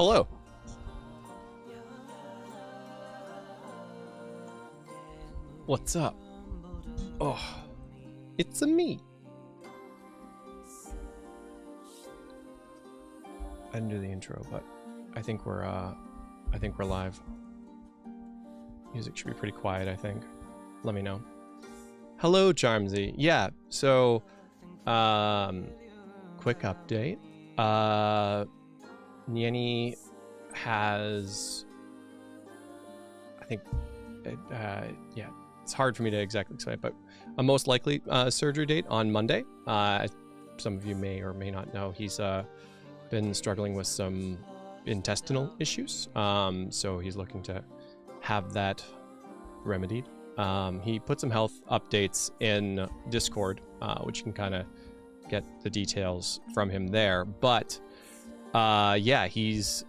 Hello. What's up? Oh, it's a me. I didn't do the intro, but I think we're live. Music should be pretty quiet, I think. Let me know. Hello, Charmsy. Yeah, so quick update. Nanny has, I think, yeah, it's hard for me to exactly explain, but a most likely surgery date on Monday. Some of you may or may not know, he's been struggling with some intestinal issues, so he's looking to have that remedied. He put some health updates in Discord, which you can kind of get the details from him there, but yeah, he's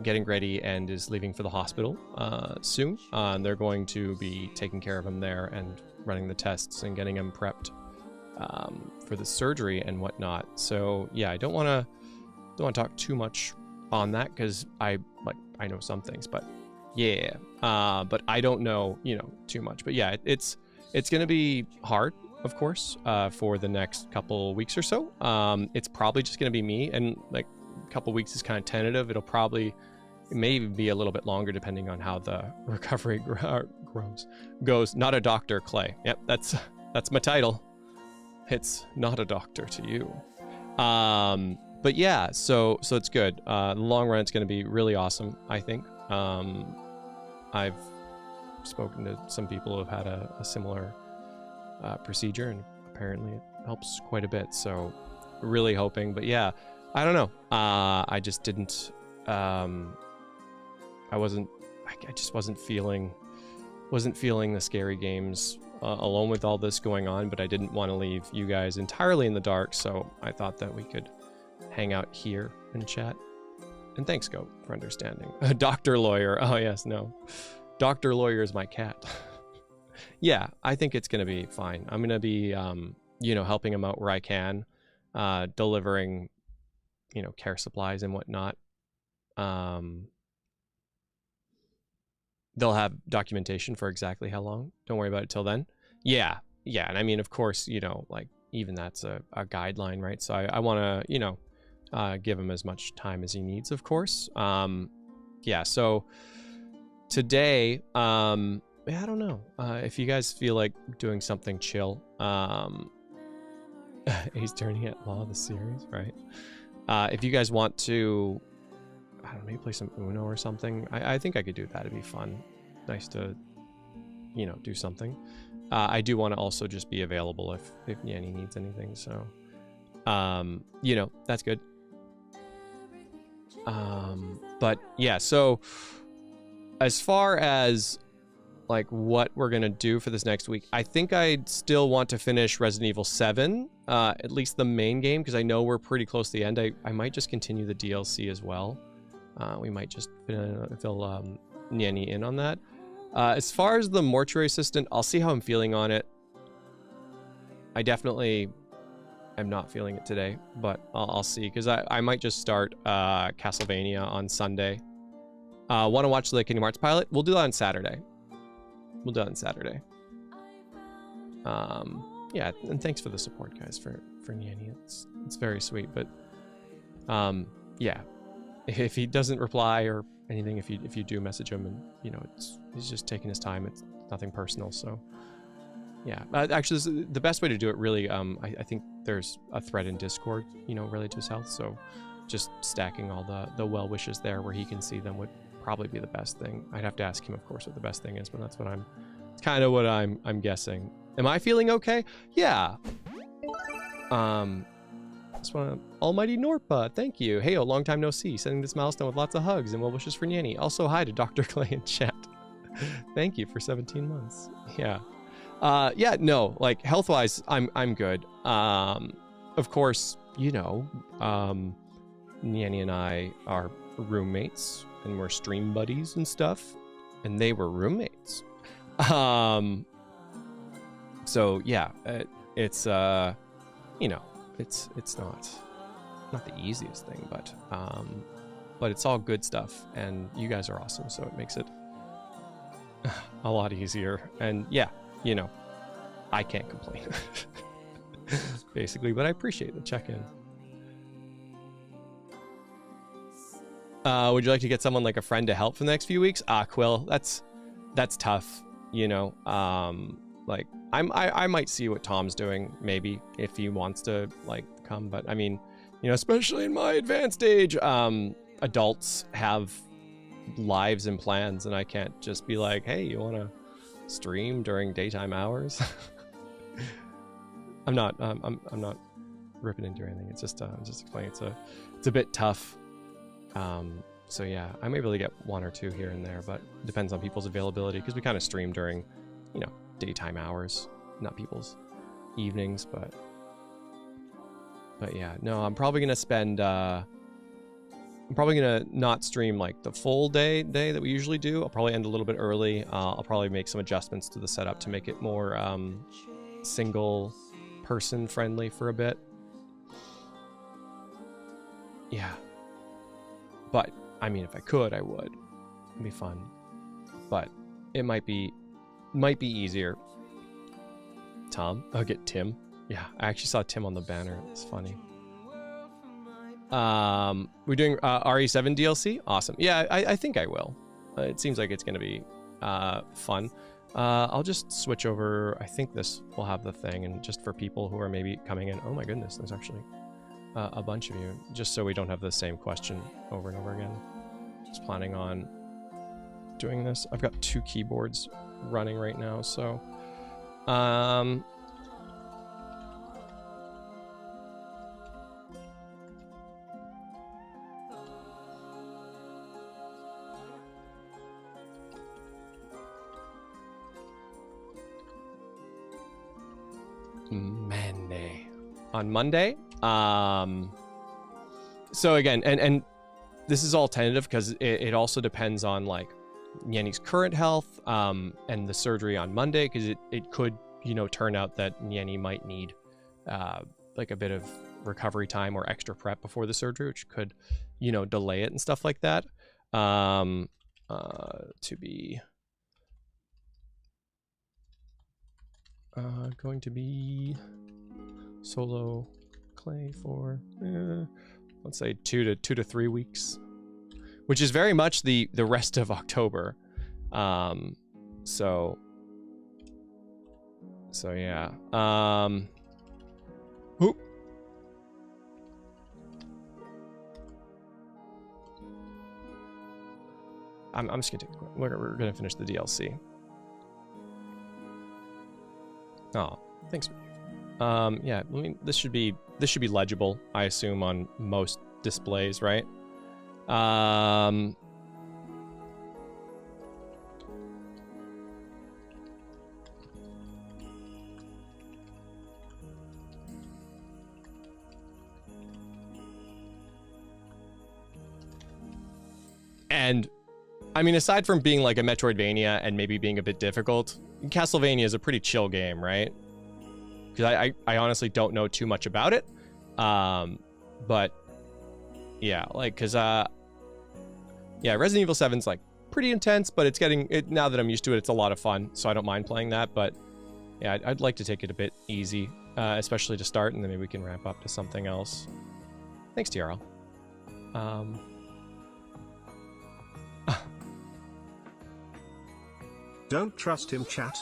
getting ready and is leaving for the hospital soon. They're going to be taking care of him there and running the tests and getting him prepped for the surgery and whatnot. So yeah, I don't want to talk too much on that because I know some things, but yeah, but I don't know, too much. But yeah, it's gonna be hard, of course, for the next couple weeks or so. It's probably just gonna be me, and like a couple weeks is kind of tentative. It may even be a little bit longer depending on how the recovery goes. Not a doctor, Clay. Yep, that's my title. It's not a doctor to you. But yeah, so it's good. In the long run, it's going to be really awesome, I think. I've spoken to some people who have had a similar procedure, and apparently it helps quite a bit. So really hoping, but yeah, I don't know. I just didn't. I just wasn't feeling the scary games alone with all this going on. But I didn't want to leave you guys entirely in the dark, so I thought that we could hang out here and chat. And thanks, Goat, for understanding. Dr. Lawyer. Oh yes, no. Dr. Lawyer is my cat. Yeah, I think it's gonna be fine. I'm gonna be helping him out where I can, delivering care supplies and whatnot. They'll have documentation for exactly how long. Don't worry about it till then. Yeah, and I mean, of course, like even that's a guideline, right? So I want to give him as much time as he needs, of course. Yeah, so today, I don't know if you guys feel like doing something chill. He's turning at Law of the series, right? If you guys want to, I don't know, maybe play some Uno or something. I think I could do that. It'd be fun. Nice to, do something. I do want to also just be available if Nanny needs anything. So, that's good. But yeah, so as far as like what we're gonna do for this next week, I think I'd still want to finish Resident Evil 7, at least the main game, because I know we're pretty close to the end. I might just continue the DLC as well. We might just fill Nanny in on that. As far as the mortuary assistant, I'll see how I'm feeling on it. I definitely am not feeling it today, but I'll see, because I might just start Castlevania on Sunday. Want to watch the Kingdom Hearts pilot? We'll do that on Saturday. Yeah, and thanks for the support, guys, for Nanny. It's very sweet, but yeah, if he doesn't reply or anything, if you do message him, and he's just taking his time, it's nothing personal. So yeah, actually the best way to do it, really, I think there's a thread in Discord related to his health, so just stacking all the well wishes there where he can see them would probably be the best thing. I'd have to ask him, of course, what the best thing is, but that's what it's kind of what I'm guessing. Am I feeling okay? Yeah. Just want Almighty Norpa, thank you. Hey, long time no see. Sending this milestone with lots of hugs and well wishes for Nanny. Also, hi to Dr. Clay in chat. Thank you for 17 months. Yeah. Yeah, no, like health-wise, I'm good. Of course, Nanny and I are roommates, and we're stream buddies and stuff, and they were roommates. So yeah, it's it's not the easiest thing, but but it's all good stuff, and you guys are awesome, so it makes it a lot easier. And yeah, you know, I can't complain. Basically, but I appreciate the check-in. Would you like to get someone like a friend to help for the next few weeks? Quill, that's tough, you know. Like I might see what Tom's doing, maybe, if he wants to like come, but I mean, you know, especially in my advanced age, adults have lives and plans, and I can't just be like, hey, you want to stream during daytime hours? I'm not ripping into anything. It's just I'm just explaining it's a bit tough. So yeah, I may be able to get one or two here and there, but it depends on people's availability, because we kind of stream during, you know, daytime hours, not people's evenings. But yeah, no, I'm probably gonna spend I'm probably gonna not stream like the full day that we usually do. I'll probably end a little bit early. I'll probably make some adjustments to the setup to make it more single person friendly for a bit. Yeah, but I mean, if I could, I would. It'd be fun, but it might be easier. Tom, I'll get Tim. Yeah, I actually saw Tim on the banner. It's funny. We're doing RE7 DLC. Awesome. Yeah, I think I will. It seems like it's gonna be fun. I'll just switch over. I think this will have the thing, and just for people who are maybe coming in. Oh my goodness, there's actually a bunch of you, just so we don't have the same question over and over again. Just planning on doing this. I've got 2 keyboards running right now, so on Monday. So again, and this is all tentative because it also depends on like Nyanny's current health and the surgery on Monday, because it could, you know, turn out that Nyanny might need like a bit of recovery time or extra prep before the surgery, which could, you know, delay it and stuff like that. To be going to be solo clay for let's say 2 to 3 weeks, which is very much the rest of October. So yeah. Oop. I'm just gonna we're gonna finish the DLC. Oh, thanks. Yeah, I mean, this should be legible, I assume, on most displays, right? And I mean, aside from being like a Metroidvania and maybe being a bit difficult, Castlevania is a pretty chill game, right? Because I honestly don't know too much about it. But yeah, like, because yeah, Resident Evil 7's like pretty intense, but it's getting it now that I'm used to it. It's a lot of fun, so I don't mind playing that. But yeah, I'd like to take it a bit easy, especially to start, and then maybe we can ramp up to something else. Thanks, TRL. Don't trust him, chat.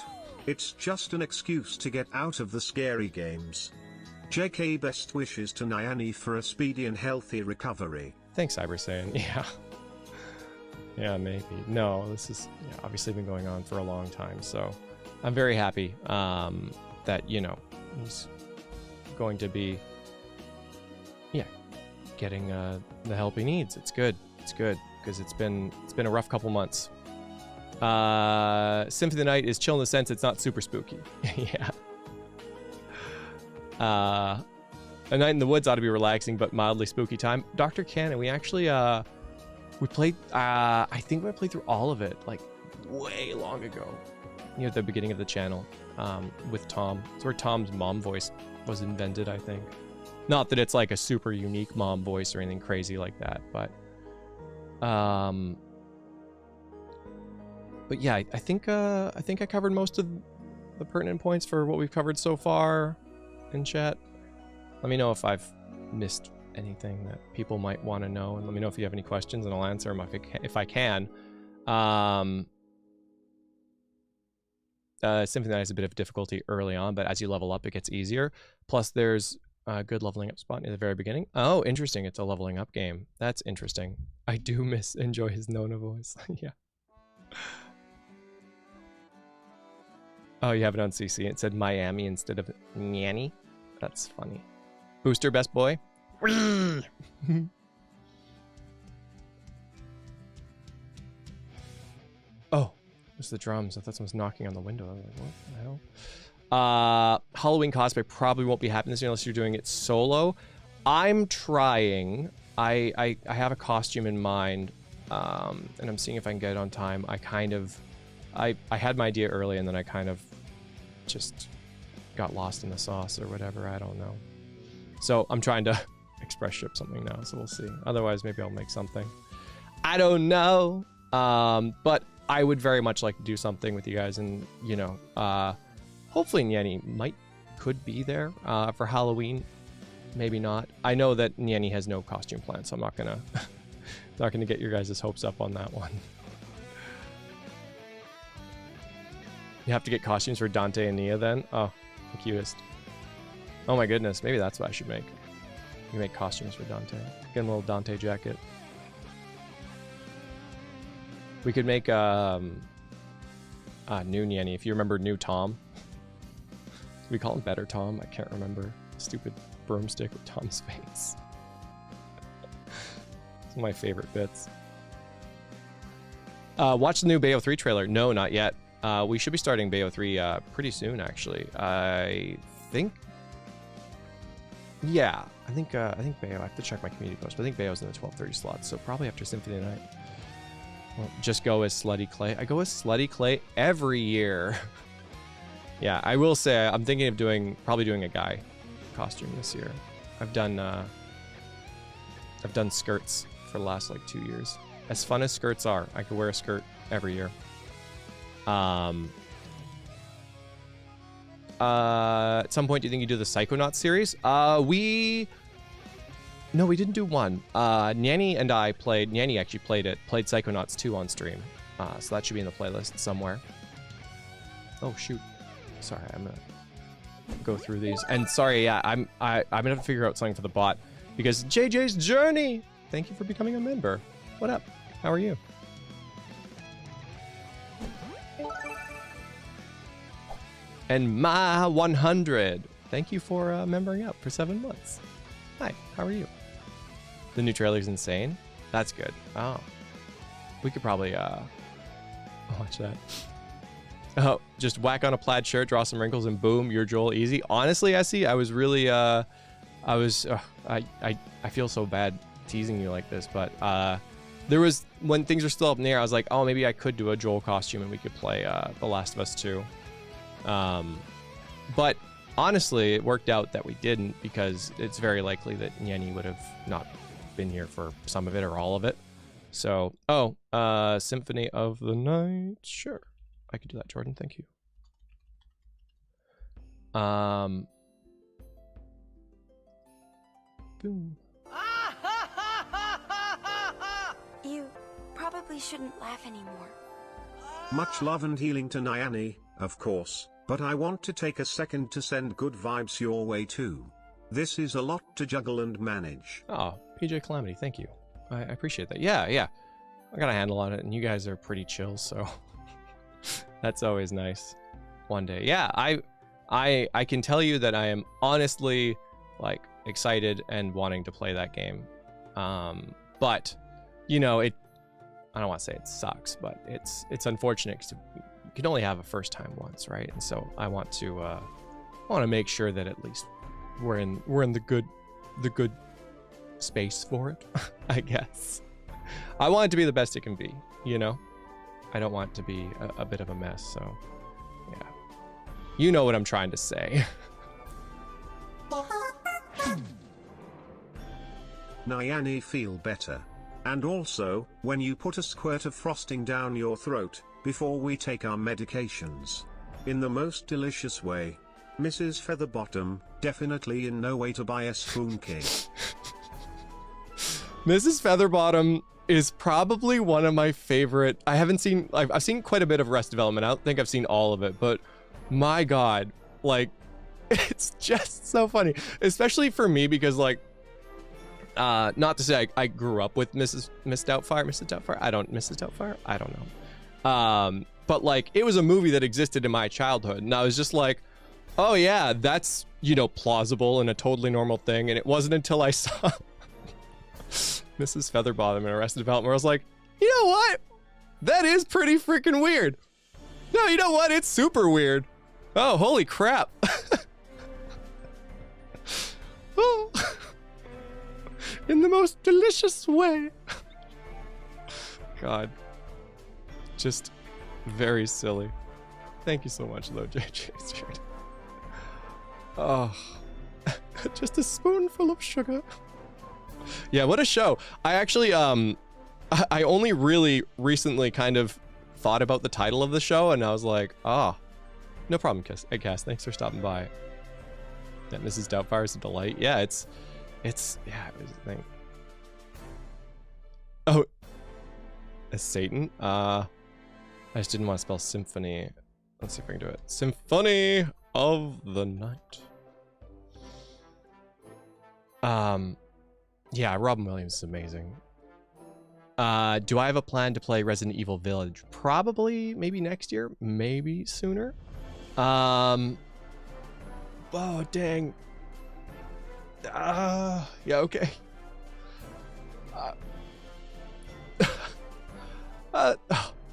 It's just an excuse to get out of the scary games. JK, best wishes to Nyanny for a speedy and healthy recovery. Thanks, Cyber Saiyan. Yeah. Yeah, maybe. No, this is obviously been going on for a long time, so I'm very happy that, you know, he's going to be, getting the help he needs. It's good. It's good, because it's been a rough couple months. Symphony of the Night is chill in the sense it's not super spooky. Yeah. A Night in the Woods ought to be relaxing but mildly spooky time. Dr. Cannon, we actually we played I think we played through all of it like way long ago, near the beginning of the channel, with Tom. It's where Tom's mom voice was invented, I think. Not that it's like a super unique mom voice or anything crazy like that, but But yeah, I think I covered most of the pertinent points for what we've covered so far in chat. Let me know if I've missed anything that people might want to know, and let me know if you have any questions, and I'll answer them if I can. Symphony has a bit of difficulty early on, but as you level up, it gets easier. Plus, there's a good leveling up spot near the very beginning. Oh, interesting. It's a leveling up game. That's interesting. I do enjoy his Nona voice. Yeah. Oh, you have it on CC. It said Miami instead of Nanny. That's funny. Booster, best boy. Oh, it's the drums. I thought someone was knocking on the window. I was like, what the hell? Halloween cosplay probably won't be happening this year unless you're doing it solo. I'm trying. I have a costume in mind, and I'm seeing if I can get it on time. I had my idea early, and then I kind of just got lost in the sauce or whatever. I don't know. So I'm trying to express ship something now, so we'll see. Otherwise, maybe I'll make something. I don't know. But I would very much like to do something with you guys, and you know, hopefully Nanny could be there for Halloween. Maybe not. I know that Nanny has no costume plan, so I'm not gonna get your guys' hopes up on that one. You have to get costumes for Dante and Nia then? Oh, the cutest. Oh my goodness, maybe that's what I should make. You make costumes for Dante. Get him a little Dante jacket. We could make new Nanny. If you remember new Tom. We call him Better Tom. I can't remember. Stupid broomstick with Tom's face. It's one of my favorite bits. Watch the new Bayo 3 trailer. No, not yet. We should be starting Bayo 3 pretty soon, actually. I think... Yeah, I think Bayo... I have to check my community post, but I think Bayo's in the 12:30 slot, so probably after Symphony Night. Well, just go as Slutty Clay. I go as Slutty Clay every year. Yeah, I will say I'm thinking of probably doing a guy costume this year. I've done skirts for the last like 2 years. As fun as skirts are, I could wear a skirt every year. At some point, do you think you do the Psychonauts series? No, we didn't do one. Nanny and I Nanny actually played Psychonauts 2 on stream. So that should be in the playlist somewhere. Oh shoot. Sorry, I'm gonna go through these. And sorry, yeah, I'm gonna have to figure out something for the bot because JJ's Journey. Thank you for becoming a member. What up? How are you? And Ma 100. Thank you for membering up for 7 months. Hi, how are you? The new trailer's insane. That's good. Oh, we could probably watch that. Oh, just whack on a plaid shirt, draw some wrinkles, and boom, you're Joel easy. Honestly, Essie, I was really I feel so bad teasing you like this, but there was, when things were still up in the air, I was like, oh, maybe I could do a Joel costume and we could play The Last of Us 2. But honestly, it worked out that we didn't because it's very likely that Nanny would have not been here for some of it or all of it. So, Symphony of the Night. Sure. I could do that, Jordan. Thank you. Boom. You probably shouldn't laugh anymore. Much love and healing to Nanny, of course, but I want to take a second to send good vibes your way too. This is a lot to juggle and manage. Oh, PJ Calamity, thank you. I appreciate that. Yeah. I got a handle on it, and you guys are pretty chill, so that's always nice. One day. Yeah, I can tell you that I am honestly like excited and wanting to play that game. But you know, I don't want to say it sucks, but it's unfortunate because you can only have a first time once, right? And so I want to make sure that at least we're in the good space for it. I guess I want it to be the best it can be, you know. I don't want it to be a bit of a mess, so yeah, you know what I'm trying to say. Nanny feel better. And also, when you put a squirt of frosting down your throat, before we take our medications. In the most delicious way. Mrs. Featherbottom, definitely in no way to buy a spoon cake. Mrs. Featherbottom is probably one of my favorite. I've seen quite a bit of Arrested Development. I don't think I've seen all of it, but my God, like, it's just so funny, especially for me because, like, not to say I grew up with Mrs. Doubtfire. Mrs. Doubtfire. I don't know. But like, it was a movie that existed in my childhood, and I was just like, oh yeah, that's, you know, plausible and a totally normal thing. And it wasn't until I saw Mrs. Featherbottom in Arrested Development where I was like, you know what? That is pretty freaking weird. No, you know what? It's super weird. Oh, holy crap. Oh. In the most delicious way. God. Just very silly. Thank you so much, though, JJ. Oh. Just a spoonful of sugar. Yeah, what a show. I actually, I only really recently kind of thought about the title of the show, and I was like, oh, no problem, Cass. Thanks for stopping by. That Mrs. Doubtfire is a delight. Yeah, it's, yeah, it was a thing. Oh, it's Satan. I just didn't want to spell symphony. Let's see if I can do it. Symphony of the Night. Yeah, Robin Williams is amazing. Do I have a plan to play Resident Evil Village? Probably, maybe next year, maybe sooner. Oh, dang. Yeah, okay.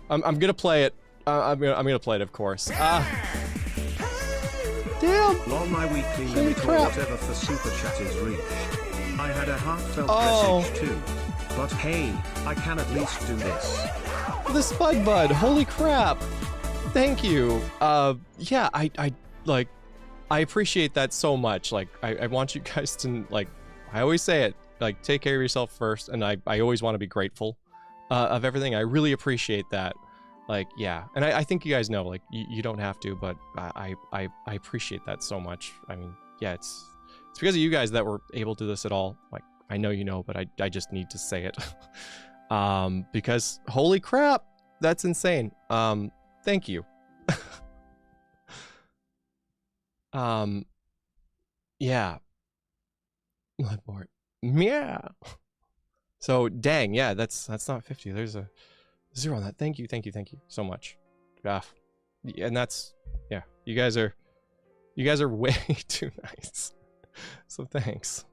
I'm gonna play it. I'm gonna play it, of course. Damn. Lol, my weekly Holy limit or crap. whatever for super chat is reached. I had a heartfelt Oh. message too. But hey, I can at least do this. The Spud Bud, holy crap. Thank you. Yeah, I like, I appreciate that so much. Like, I want you guys to, like, I always say it, like, take care of yourself first, and I always want to be grateful of everything. I really appreciate that. Like, yeah, and I think you guys know, like, you don't have to, but I appreciate that so much. I mean, yeah, it's because of you guys that we're able to do this at all. Like, I know you know, but I just need to say it. Because holy crap, that's insane. Thank you. Yeah. Bloodborne. Yeah. So dang, yeah, that's not 50. There's a 0 on that. Thank you so much. And that's, yeah, you guys are way too nice. So thanks.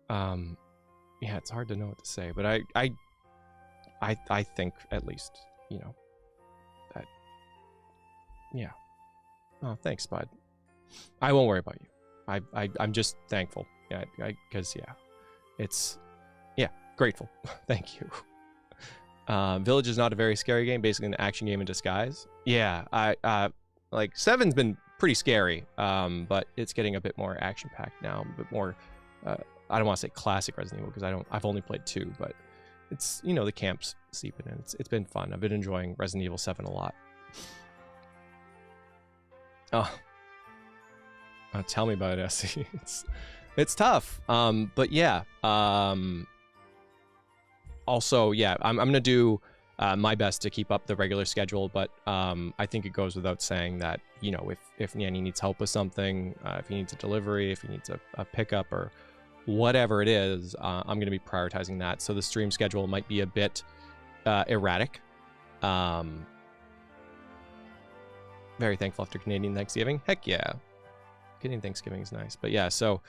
Yeah, it's hard to know what to say, but I think at least, you know, that, yeah. Oh, thanks, bud. I won't worry about you. I'm just thankful. Yeah, because yeah, it's, yeah, grateful. Thank you. Village is not a very scary game, basically an action game in disguise. Yeah, like 7's been pretty scary, but it's getting a bit more action-packed now, a bit more, I don't want to say classic Resident Evil because I've only played 2, but it's, you know, the camp's seeping in. It's been fun. I've been enjoying Resident Evil 7 a lot. Oh, tell me about it, Essie. It's tough. But yeah. Also, yeah, I'm gonna do my best to keep up the regular schedule, but I think it goes without saying that, you know, if Nanny needs help with something, if he needs a delivery, if he needs a pickup or whatever it is, I'm gonna be prioritizing that. So the stream schedule might be a bit erratic. Very thankful after Canadian Thanksgiving. Heck yeah, Canadian Thanksgiving is nice. But yeah, so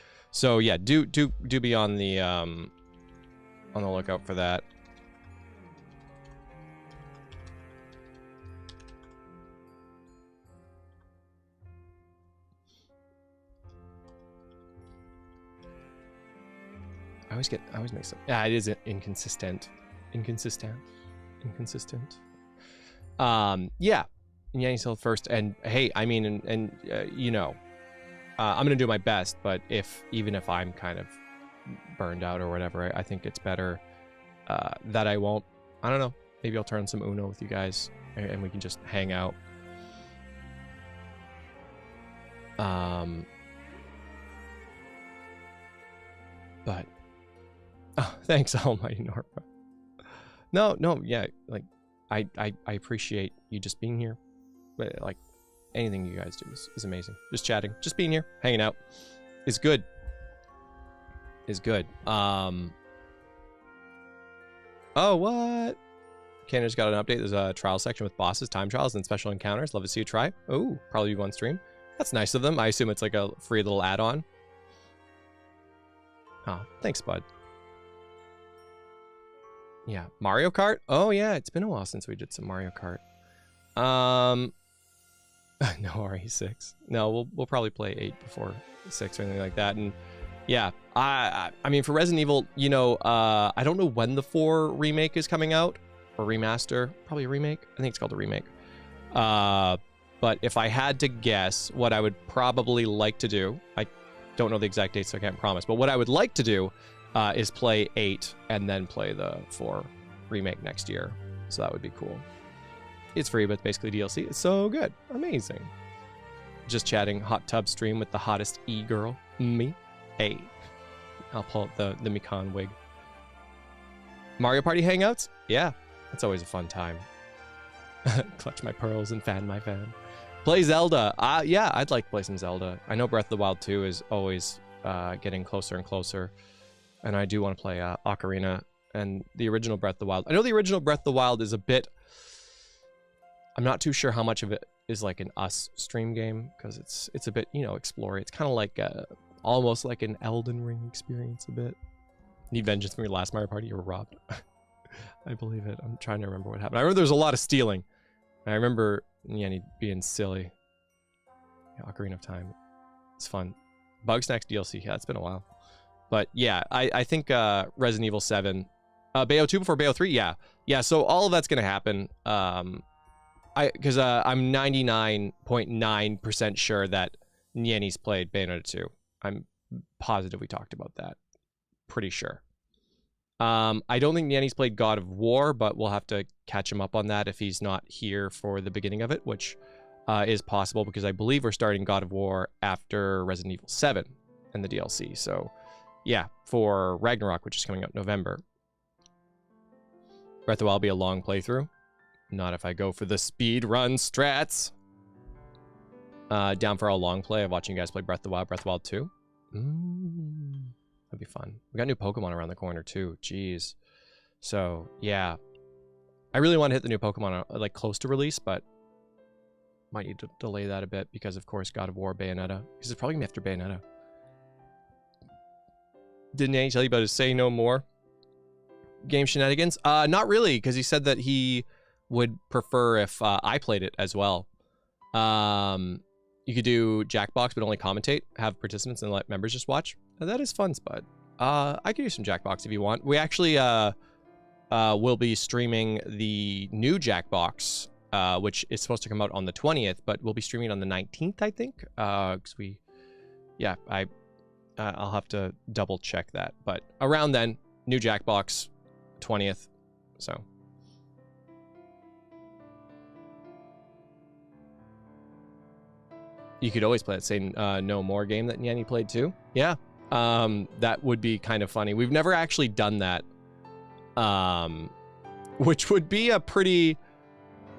yeah, do be on the lookout for that. I always make some. Yeah, it is inconsistent. Yeah. Yanny's Hill first, and hey, I mean, and you know, I'm gonna do my best, but even if I'm kind of burned out or whatever, I think it's better that I won't. I don't know. Maybe I'll turn some Uno with you guys, and we can just hang out. But oh, thanks, Almighty Norma. No, yeah, like I appreciate you just being here. But like anything you guys do is amazing. Just chatting, just being here, hanging out is good. Is good. Oh, what? Canada's got an update. There's a trial section with bosses, time trials, and special encounters. Love to see you try. Oh, probably one stream. That's nice of them. I assume it's like a free little add-on. Oh, thanks, bud. Yeah, Mario Kart? Oh, yeah, it's been a while since we did some Mario Kart. No RE6. No, we'll probably play 8 before 6 or anything like that. And yeah, I mean, for Resident Evil, you know, I don't know when the 4 remake is coming out. Or remaster. Probably a remake. I think it's called a remake. But if I had to guess what I would probably like to do, I don't know the exact date, so I can't promise, but what I would like to do is play 8 and then play the 4 remake next year. So that would be cool. It's free, but it's basically DLC. It's so good. Amazing. Just chatting hot tub stream with the hottest e-girl. Me. Hey. I'll pull out the Mikan wig. Mario Party hangouts? Yeah. That's always a fun time. Clutch my pearls and fan my fan. Play Zelda. Yeah, I'd like to play some Zelda. I know Breath of the Wild 2 is always getting closer and closer. And I do want to play Ocarina and the original Breath of the Wild. I know the original Breath of the Wild is a bit... I'm not too sure how much of it is like an us stream game. Because it's a bit, you know, exploring. It's kind of like almost like an Elden Ring experience a bit. Need vengeance from your last Mario Party? You were robbed. I believe it. I'm trying to remember what happened. I remember there was a lot of stealing. And I remember Nanny being silly. Yeah, Ocarina of Time. It's fun. Bugsnax DLC. Yeah, it's been a while. But yeah, I think Resident Evil 7. Bayo 2 before Bayo 3? Yeah. Yeah, so all of that's going to happen. Because I'm 99.9% sure that Nanny's played Bayonetta 2. I'm positive we talked about that. Pretty sure. I don't think Nanny's played God of War, but we'll have to catch him up on that if he's not here for the beginning of it, which is possible because I believe we're starting God of War after Resident Evil 7 and the DLC. So, yeah, for Ragnarok, which is coming out in November. Breath of the Wild will be a long playthrough. Not if I go for the speed run strats. Down for a long play of watching you guys play Breath of the Wild 2. That'd be fun. We got new Pokemon around the corner too. Jeez. So yeah, I really want to hit the new Pokemon like close to release, but might need to delay that a bit because of course God of War, Bayonetta. Because it's probably gonna be after Bayonetta. Didn't Nanny tell you about his Say No More game shenanigans? Not really, because he said that he would prefer if I played it as well. You could do Jackbox, but only commentate, have participants, and let members just watch. That is fun, Spud. I could do some Jackbox if you want. We actually will be streaming the new Jackbox, which is supposed to come out on the 20th, but we'll be streaming on the 19th, I think. Because I'll have to double check that. But around then, new Jackbox, 20th. So. You could always play that same No More game that Nanny played too. Yeah. That would be kind of funny. We've never actually done that. Which would be a pretty...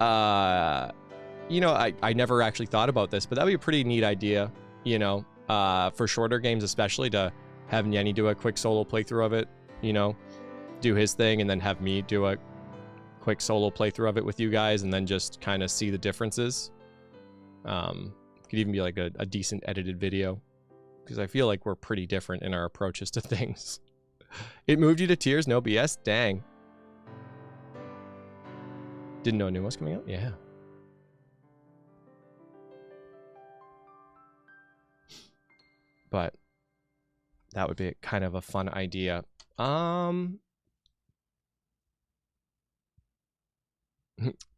you know, I never actually thought about this, but that would be a pretty neat idea, you know, for shorter games especially, to have Nanny do a quick solo playthrough of it, you know, do his thing, and then have me do a quick solo playthrough of it with you guys, and then just kind of see the differences. Could even be like a decent edited video, because I feel like we're pretty different in our approaches to things. It moved you to tears? No BS? Dang. Didn't know a new one's coming out? Yeah. But that would be kind of a fun idea.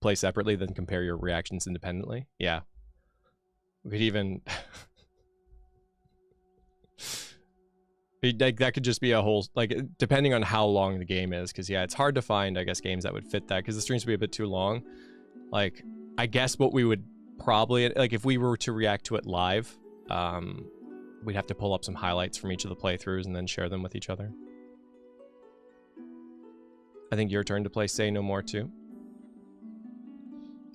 Play separately, then compare your reactions independently. Yeah. We could even Like, that could just be a whole, like, depending on how long the game is, because yeah, it's hard to find, I guess, games that would fit that, because the streams would be a bit too long. Like, I guess what we would probably, like, if we were to react to it live, we'd have to pull up some highlights from each of the playthroughs and then share them with each other. I think your turn to play Say No More too.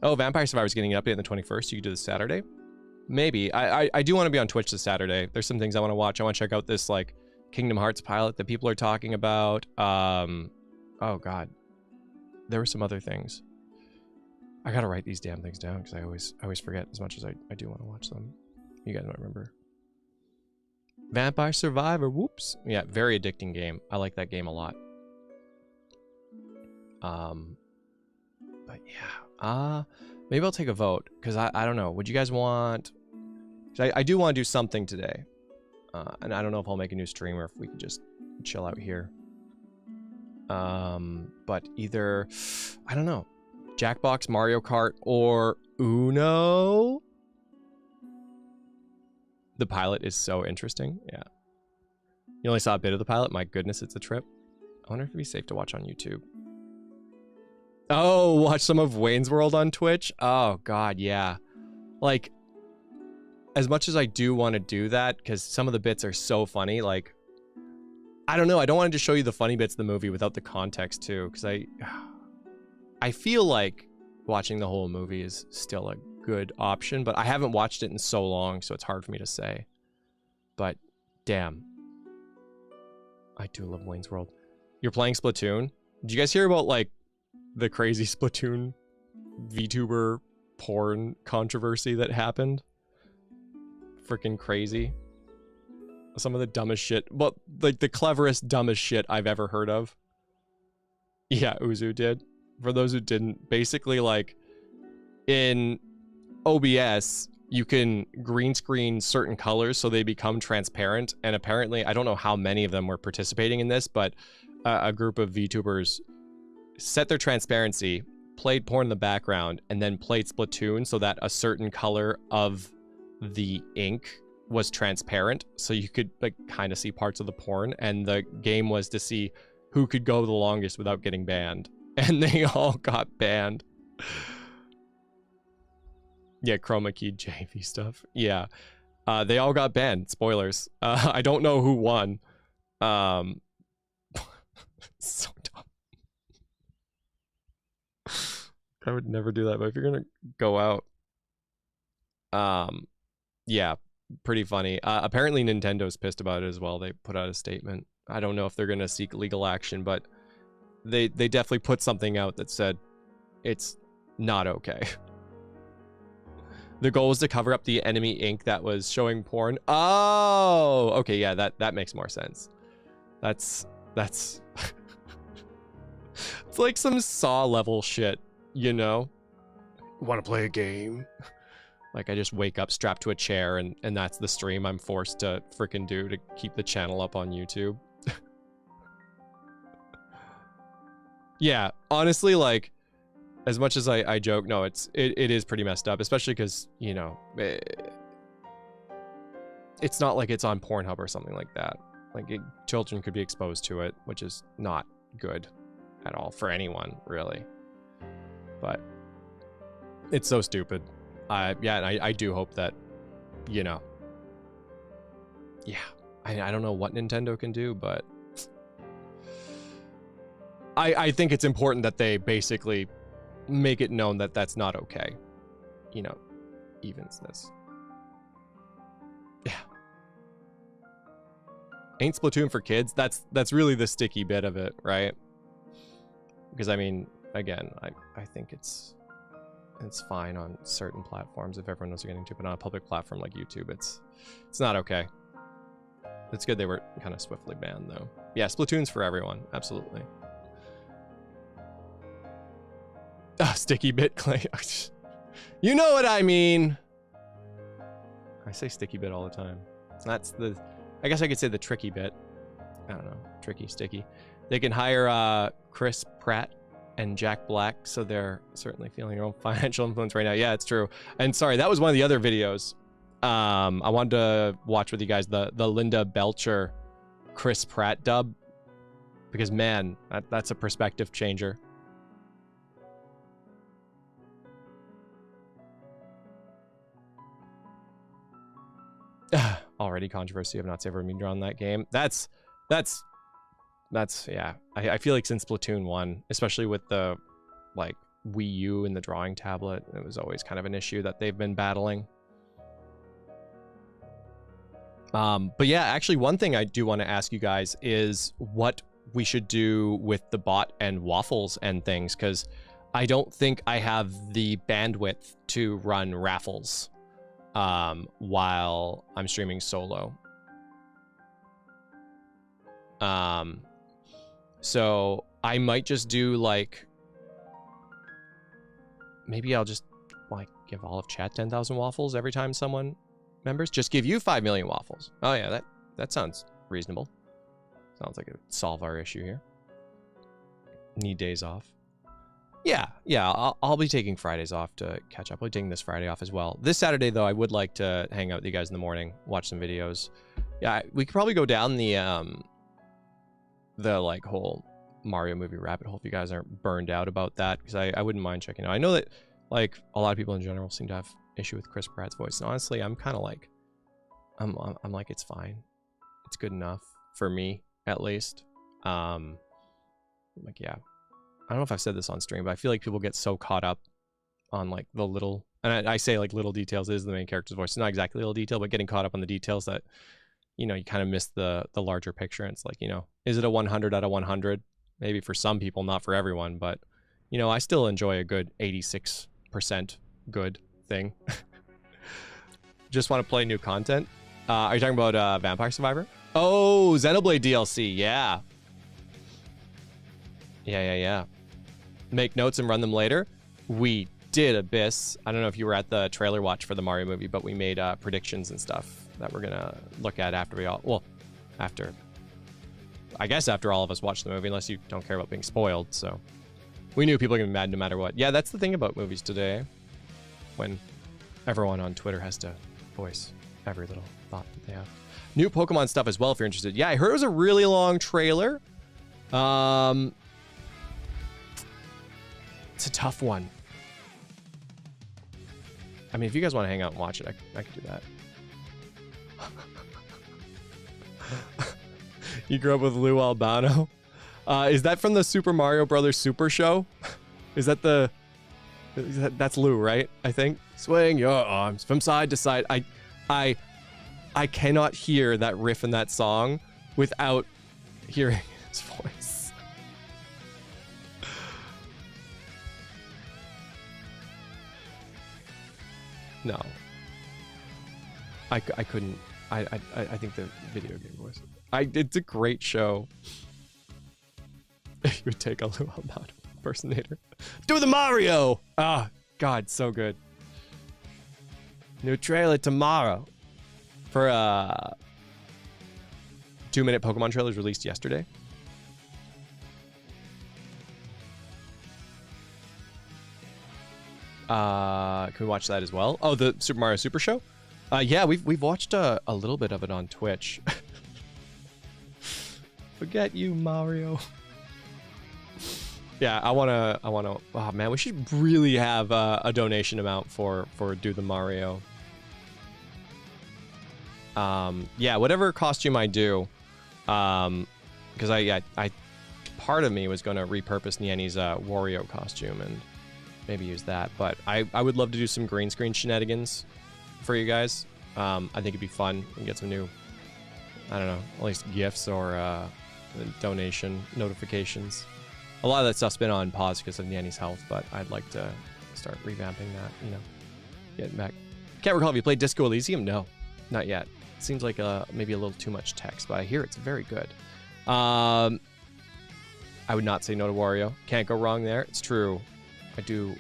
Oh, Vampire Survivor's getting an update on the 21st. You could do this Saturday. Maybe. I do want to be on Twitch this Saturday. There's some things I want to watch. I want to check out this, like, Kingdom Hearts pilot that people are talking about. Oh god. There were some other things. I gotta write these damn things down because I always forget as much as I do want to watch them. You guys might remember. Vampire Survivor, whoops. Yeah, very addicting game. I like that game a lot. But yeah. Maybe I'll take a vote, because I don't know. Would you guys want... I do want to do something today. And I don't know if I'll make a new stream or if we could just chill out here. But either... I don't know. Jackbox, Mario Kart, or Uno? The pilot is so interesting. Yeah. You only saw a bit of the pilot? My goodness, it's a trip. I wonder if it'd be safe to watch on YouTube. Oh, watch some of Wayne's World on Twitch? Oh, God, yeah. Like, as much as I do want to do that, because some of the bits are so funny, like, I don't know. I don't want to just show you the funny bits of the movie without the context, too, because I feel like watching the whole movie is still a good option, but I haven't watched it in so long, so it's hard for me to say. But, damn. I do love Wayne's World. You're playing Splatoon? Did you guys hear about, like, the crazy Splatoon VTuber porn controversy that happened? Freaking crazy. Some of the dumbest shit, but like the cleverest, dumbest shit I've ever heard of. Yeah, Uzu did. For those who didn't, basically, like, in OBS, you can green screen certain colors so they become transparent, and apparently, I don't know how many of them were participating in this, but a group of VTubers set their transparency, played porn in the background, and then played Splatoon so that a certain color of the ink was transparent, so you could, like, kind of see parts of the porn, and the game was to see who could go the longest without getting banned. And they all got banned. Yeah, chroma keyed JV stuff. Yeah. They all got banned. Spoilers. I don't know who won. So dumb. I would never do that, but if you're gonna go out... yeah, pretty funny. Apparently Nintendo's pissed about it as well. They put out a statement. I don't know if they're gonna seek legal action, but they definitely put something out that said it's not okay. The goal was to cover up the enemy ink that was showing porn. Oh, okay, yeah, that makes more sense. That's it's like some Saw level shit, you know? Want to play a game? Like, I just wake up strapped to a chair and that's the stream I'm forced to freaking do to keep the channel up on YouTube. Yeah, honestly, like, as much as I joke, no, it is pretty messed up, especially because, you know, it's not like it's on Pornhub or something like that. Like, children could be exposed to it, which is not good at all for anyone, really. But it's so stupid. Yeah, and I do hope that, you know, yeah, I don't know what Nintendo can do, but I think it's important that they basically make it known that that's not okay. You know, evens this. Yeah. Ain't Splatoon for kids? That's really the sticky bit of it, right? Because, I mean, again, I think it's fine on certain platforms if everyone knows they're getting to, but on a public platform like YouTube, it's not okay. It's good they were kind of swiftly banned, though. Yeah, Splatoon's for everyone, absolutely. Sticky bit clay. You know what I mean. I say sticky bit all the time. That's the, I guess I could say the tricky bit. I don't know, tricky, sticky. They can hire Chris Pratt and Jack Black, so they're certainly feeling their own financial influence right now. Yeah, it's true. And sorry, that was one of the other videos I wanted to watch with you guys, the Linda Belcher Chris Pratt dub, because man, that's a perspective changer. Already controversy of not ever being drawn that game. That's yeah. I feel like since Splatoon 1, especially with the like Wii U and the drawing tablet, it was always kind of an issue that they've been battling. But yeah, actually one thing I do want to ask you guys is what we should do with the bot and waffles and things, because I don't think I have the bandwidth to run raffles while I'm streaming solo. So I might just do like, maybe I'll just like give all of chat 10,000 waffles every time someone members. Just give you 5 million waffles. Oh yeah, that sounds reasonable. Sounds like it would solve our issue here. Need days off. Yeah, I'll be taking Fridays off to catch up. I'll be taking this Friday off as well. This Saturday, though, I would like to hang out with you guys in the morning, watch some videos. Yeah, we could probably go down the like whole Mario movie rabbit hole if you guys aren't burned out about that, because I wouldn't mind checking out. I know that like a lot of people in general seem to have issue with Chris Pratt's voice, and honestly, I'm kind of like, I'm like, it's fine, it's good enough for me at least. Like, yeah. I don't know if I've said this on stream, but I feel like people get so caught up on like the little, and I say like little details is the main character's voice. It's not exactly little detail, but getting caught up on the details that, you know, you kind of miss the larger picture. And it's like, you know, is it a 100 out of 100? Maybe for some people, not for everyone, but you know, I still enjoy a good 86% good thing. Just want to play new content. Are you talking about Vampire Survivor? Oh, Xenoblade DLC. Yeah. Yeah. Make notes and run them later. We did, Abyss. I don't know if you were at the trailer watch for the Mario movie, but we made predictions and stuff that we're gonna look at after we all, well, after, I guess after all of us watch the movie, unless you don't care about being spoiled. So we knew people are gonna be mad no matter what. Yeah, that's the thing about movies today, when everyone on Twitter has to voice every little thought that they have. New Pokemon stuff as well if you're interested. Yeah, I heard it was a really long trailer. It's a tough one. I mean, if you guys want to hang out and watch it, I could do that. You grew up with Lou Albano? Is that from the Super Mario Brothers Super Show? Is that the... that's Lou, right? I think. Swing your arms from side to side. I cannot hear that riff in that song without hearing his voice. No, I couldn't. I think the video game voice. It's a great show. You would take a Lou Albano impersonator. Do the Mario! Ah, God, so good. New trailer tomorrow for 2-minute Pokemon trailers released yesterday. Can we watch that as well? Oh, the Super Mario Super Show? Yeah, we've watched a little bit of it on Twitch. Forget you, Mario. Yeah, I wanna. Oh man, we should really have a donation amount for Do the Mario. Yeah, whatever costume I do, because I part of me was gonna repurpose Nanny's Wario costume and maybe use that, but I would love to do some green screen shenanigans for you guys. I think it'd be fun and get some new, I don't know, at least gifts or donation notifications. A lot of that stuff's been on pause because of Nanny's health, but I'd like to start revamping that, you know, getting back. Can't recall if you played Disco Elysium? No, not yet. Seems like maybe a little too much text, but I hear it's very good. I would not say no to Wario. Can't go wrong there. It's true. I do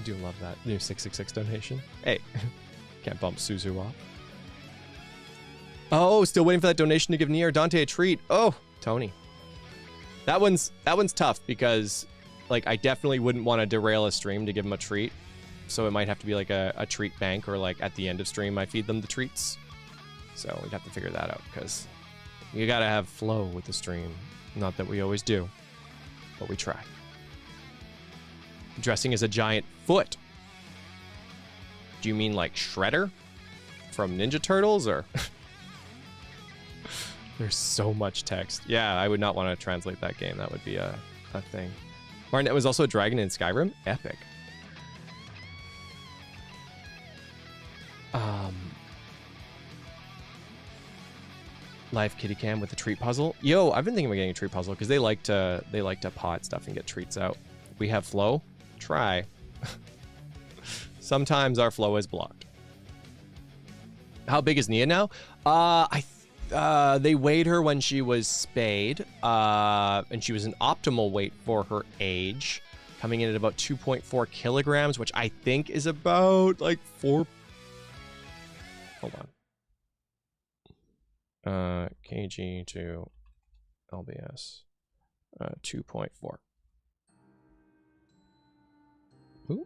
love that new 666 donation. Hey, can't bump Suzu off. Oh, still waiting for that donation to give Nia or Dante a treat. Oh, Tony. That one's tough because, like, I definitely wouldn't want to derail a stream to give them a treat. So it might have to be like a treat bank, or like at the end of stream I feed them the treats. So we'd have to figure that out because You gotta have flow with the stream. Not that we always do, but we try. Dressing as a giant foot. Do you mean like Shredder from Ninja Turtles, or? There's so much text. Yeah, I would not want to translate that game. That would be a thing. Martinet was also a dragon in Skyrim. Epic. Live kitty cam with the treat puzzle. Yo, I've been thinking about getting a treat puzzle because they like to paw at stuff and get treats out. We have flow. Try. Sometimes our flow is blocked. How big is Nia now? They weighed her when she was spayed, and she was an optimal weight for her age, coming in at about 2.4 kilograms, which I think is about like 4. Hold on. Kg to LBS, 2.4. Ooh.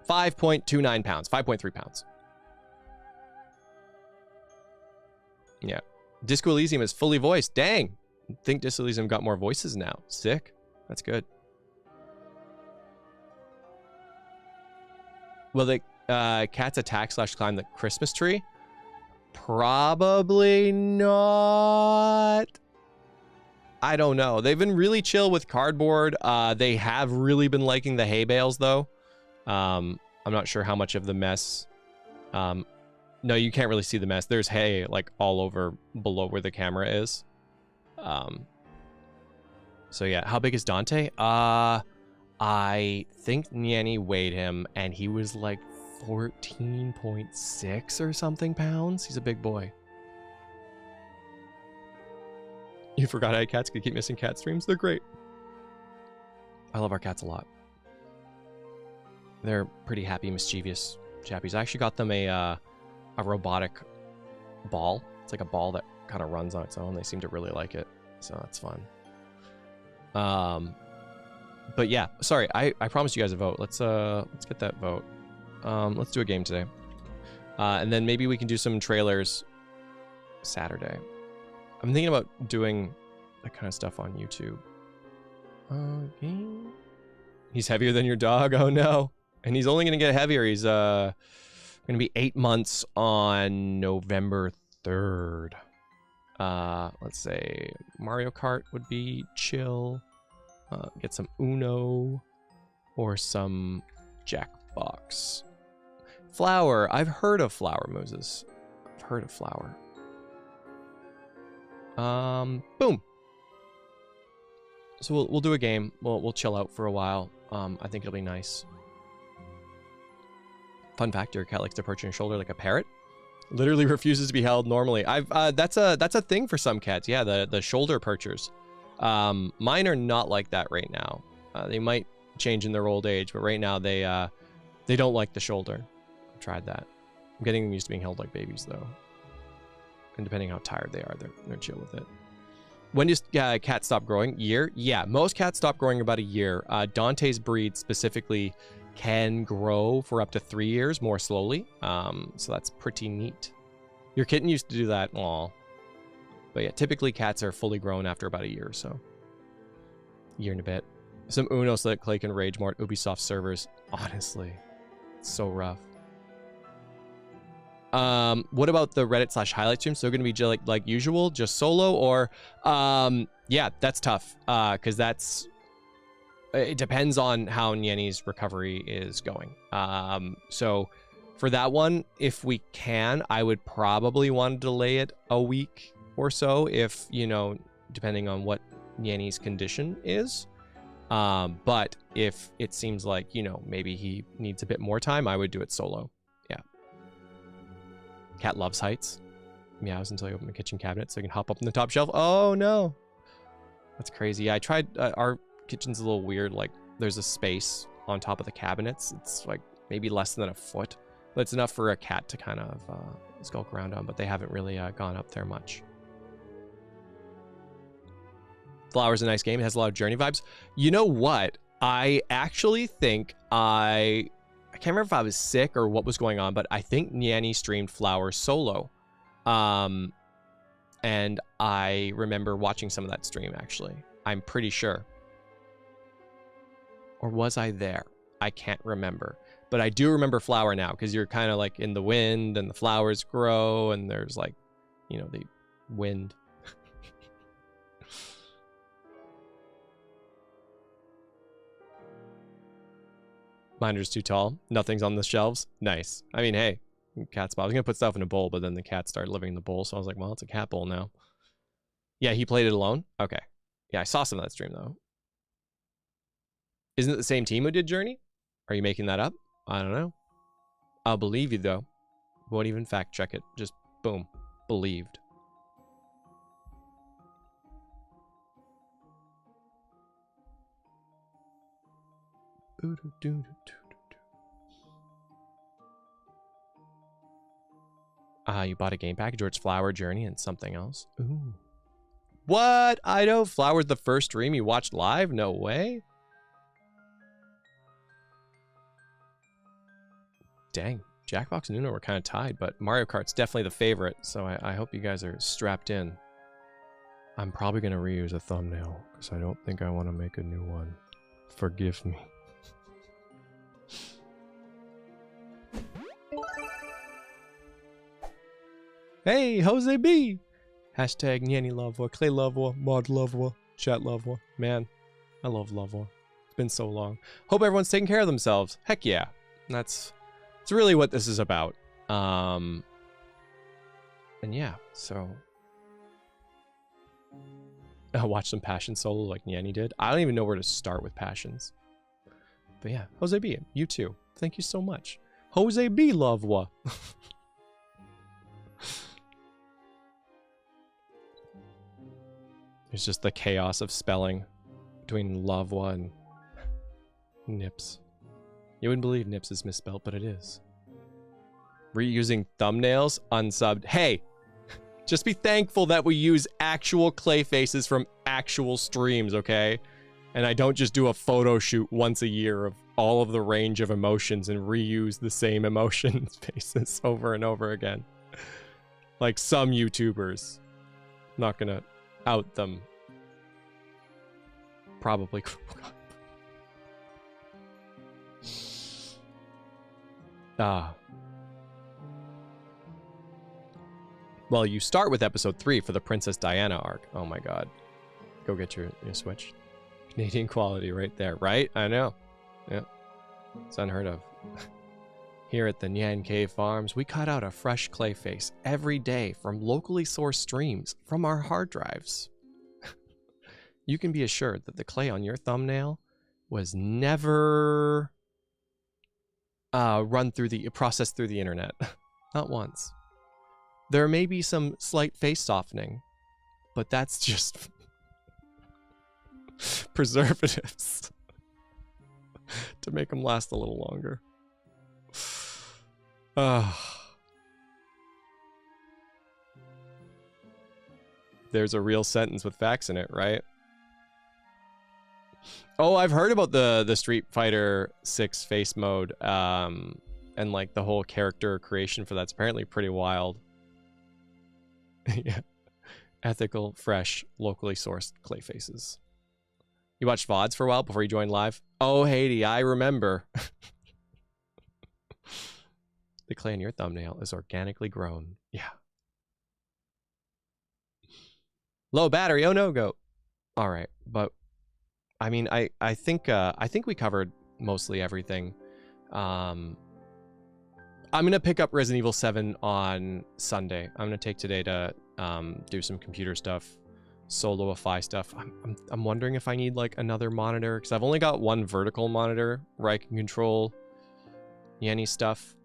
5.29 pounds, 5.3 pounds. Yeah. Disco Elysium is fully voiced. Dang. I think Disco Elysium got more voices now. Sick. That's good. Will the cats attack / climb the Christmas tree? Probably not. I don't know. They've been really chill with cardboard. They have really been liking the hay bales, though. I'm not sure how much of the mess... No, you can't really see the mess. There's hay like all over below where the camera is. So yeah, how big is Dante? I think Nanny weighed him and he was like 14.6 or something pounds. He's a big boy. You forgot I had cats. Could keep missing cat streams. They're great. I love our cats a lot. They're pretty happy, mischievous chappies. I actually got them a robotic ball. It's like a ball that kind of runs on its own. They seem to really like it, so that's fun. But yeah, sorry, I promised you guys a vote. Let's get that vote. Let's do a game today, and then maybe we can do some trailers Saturday. I'm thinking about doing that kind of stuff on YouTube. Okay. He's heavier than your dog. Oh no, and he's only gonna get heavier. He's gonna be 8 months on November 3rd. Let's say Mario Kart would be chill. Get some Uno or some Jackbox. Flower. I've heard of Flower Moses. I've heard of Flower. Boom. So we'll do a game. We'll chill out for a while. I think it'll be nice. Fun fact: your cat likes to perch on your shoulder like a parrot. Literally refuses to be held normally. That's a thing for some cats. Yeah, the shoulder perchers. Mine are not like that right now. They might change in their old age, but right now they don't like the shoulder. I've tried that. I'm getting them used to being held like babies though. And depending how tired they are, they're chill with it. When does cats stop growing? Year? Yeah, most cats stop growing about a year. Dante's breed specifically can grow for up to 3 years more slowly. So that's pretty neat. Your kitten used to do that. Aw. But yeah, typically cats are fully grown after about a year or so. Year and a bit. Some Uno so that Clay can rage more at Ubisoft servers. Honestly, it's so rough. What about the Reddit / highlight stream? So going to be like usual, just solo, or yeah, that's tough. Because it depends on how Nyanny's recovery is going. So for that one, if we can, I would probably want to delay it a week or so, if, you know, depending on what Nyanny's condition is. But if it seems like, you know, maybe he needs a bit more time, I would do it solo. Yeah. Cat loves heights. Meows until you open the kitchen cabinet so you can hop up on the top shelf. Oh no. That's crazy. Yeah, I tried, our kitchen's a little weird. Like, there's a space on top of the cabinets. It's like maybe less than a foot. But it's enough for a cat to kind of skulk around on, but they haven't really gone up there much. Flower's a nice game. It has a lot of Journey vibes. You know what? I actually think I can't remember if I was sick or what was going on, but I think Nyanny streamed Flower solo. And I remember watching some of that stream, actually. I'm pretty sure. Or was I there? I can't remember. But I do remember Flower now, because you're kind of like in the wind and the flowers grow and there's like, you know, the wind. Miner's too tall. Nothing's on the shelves. Nice. I mean, hey, cat spot. I was going to put stuff in a bowl, but then the cat started living in the bowl. So I was like, well, it's a cat bowl now. Yeah, he played it alone? Okay. Yeah, I saw some of that stream, though. Isn't it the same team who did Journey? Are you making that up? I don't know. I'll believe you, though. Won't even fact check it. Just, boom. Believed. You bought a game package, or it's Flower, Journey, and something else. Ooh. What? I know Flower's the first stream you watched live? No way. Dang. Jackbox and Uno were kind of tied, but Mario Kart's definitely the favorite, so I hope you guys are strapped in. I'm probably going to reuse a thumbnail, because I don't think I want to make a new one. Forgive me. Hey, Jose B! Hashtag Nanny Lover, Clay Lover, Mod Lover, Chat Lover. Man, I love Lover. It's been so long. Hope everyone's taking care of themselves. Heck yeah. That's really what this is about. And yeah, so... I'll watch some Passion solo like Nanny did. I don't even know where to start with Passions. But yeah, Jose B, you too. Thank you so much. Jose B, Lover. It's just the chaos of spelling between Lavwa and Nips. You wouldn't believe Nips is misspelled, but it is. Reusing thumbnails, unsubbed. Hey, just be thankful that we use actual clay faces from actual streams, okay? And I don't just do a photo shoot once a year of all of the range of emotions and reuse the same emotion faces over and over again. Like some YouTubers. Not gonna out them. Probably. Well, you start with episode 3 for the Princess Diana arc. Oh my god. Go get your Switch. Canadian quality right there, right? I know. Yeah. It's unheard of. Here at the NyanCave Farms, we cut out a fresh clay face every day from locally sourced streams from our hard drives. You can be assured that the clay on your thumbnail was never processed through the internet. Not once. There may be some slight face softening, but that's just preservatives to make them last a little longer. There's a real sentence with facts in it, right? Oh, I've heard about the Street Fighter 6 face mode, and like the whole character creation for that's apparently pretty wild. Yeah. Ethical, fresh, locally sourced clay faces. You watched VODs for a while before you joined live? Oh, Haiti, I remember. The clay in your thumbnail is organically grown. Yeah. Low battery. Oh no, go. All right, but I mean, I think we covered mostly everything. I'm gonna pick up Resident Evil 7 on Sunday. I'm gonna take today to do some computer stuff, soloify stuff. I'm wondering if I need like another monitor, because I've only got one vertical monitor where I can control Yanny stuff.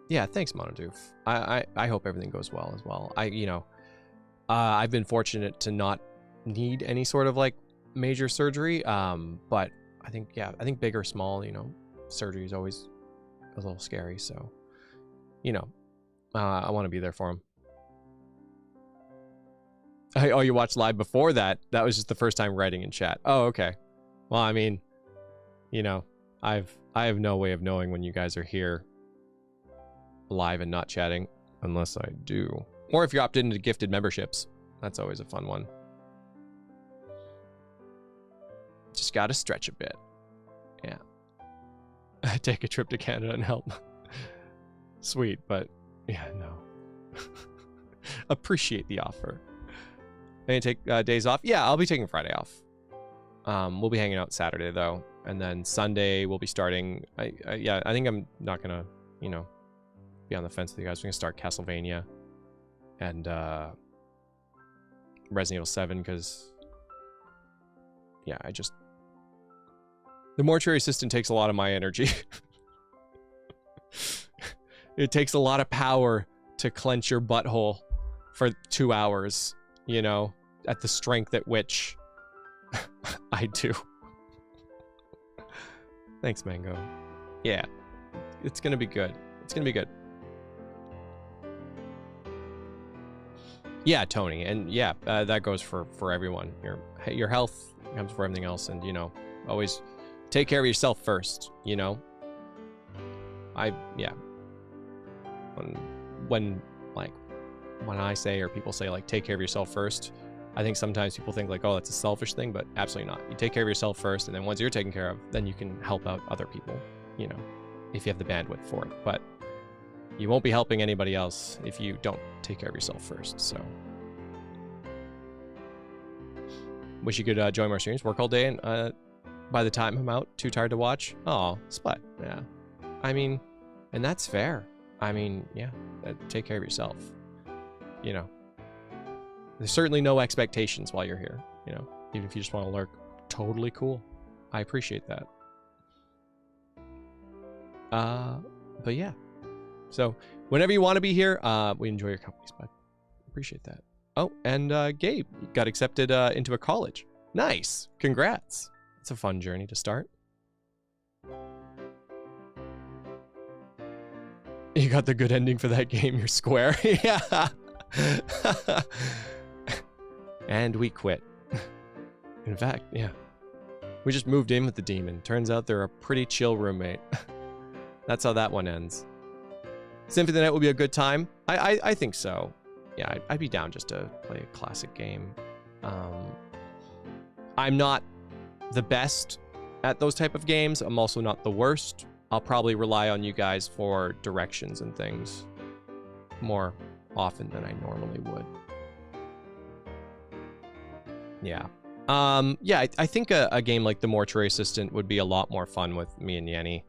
Yeah, thanks, Monodoof. I hope everything goes well as well. I've been fortunate to not need any sort of like major surgery, but I think big or small, surgery is always a little scary, so I want to be there for him. Oh, you watched live before that? That was just the first time writing in chat. Oh, okay. Well, I mean, I have no way of knowing when you guys are here live and not chatting, unless I do. Or if you're opted into gifted memberships. That's always a fun one. Just gotta stretch a bit. Yeah. Take a trip to Canada and help. Sweet, but yeah, no. Appreciate the offer. And take days off? Yeah, I'll be taking Friday off. We'll be hanging out Saturday though, and then Sunday we'll be starting. Yeah, I think I'm not gonna, you know, be on the fence with you guys. We're gonna start Castlevania and Resident Evil 7 because, yeah, the mortuary assistant takes a lot of my energy. It takes a lot of power to clench your butthole for 2 hours, you know, at the strength at which I do. Thanks, Mango. Yeah, it's gonna be good. It's gonna be good. Yeah, Tony, and yeah, that goes for everyone. Your health comes before everything else, and you know, always take care of yourself first. You know, yeah. When I say, or people say, like, take care of yourself first, I think sometimes people think like, oh, that's a selfish thing, but absolutely not. You take care of yourself first, and then once you're taken care of, then you can help out other people, you know, if you have the bandwidth for it. But you won't be helping anybody else if you don't take care of yourself first, so. Wish you could join my streams, work all day, and by the time I'm out, too tired to watch. Oh, Spud, yeah. I mean, and that's fair. I mean, yeah, take care of yourself, you know. There's certainly no expectations while you're here, you know. Even if you just want to lurk, totally cool. I appreciate that. But yeah. So, whenever you want to be here, we enjoy your company, Spud. Appreciate that. Oh, and Gabe got accepted into a college. Nice. Congrats. It's a fun journey to start. You got the good ending for that game, you're square. Yeah. And we quit. In fact, yeah. We just moved in with the demon. Turns out they're a pretty chill roommate. That's how that one ends. Symphony of the Night will be a good time. I think so. Yeah, I'd be down just to play a classic game. I'm not the best at those type of games. I'm also not the worst. I'll probably rely on you guys for directions and things more often than I normally would. Yeah. Yeah, I think a game like The Mortuary Assistant would be a lot more fun with me and Yanny.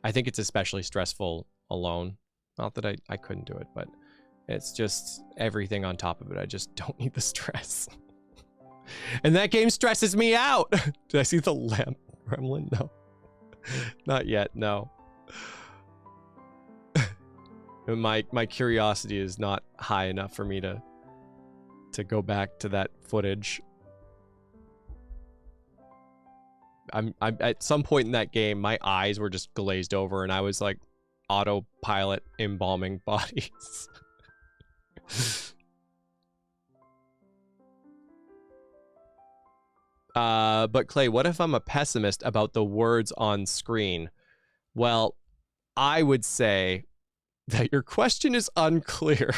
I think it's especially stressful alone. Not that I couldn't do it, but it's just everything on top of it. I just don't need the stress. And that game stresses me out. Did I see the lamp gremlin? No. Not yet, no. My curiosity is not high enough for me to go back to that footage. I'm at some point in that game, my eyes were just glazed over and I was like autopilot embalming bodies. But Clay, what if I'm a pessimist about the words on screen? Well, I would say that your question is unclear.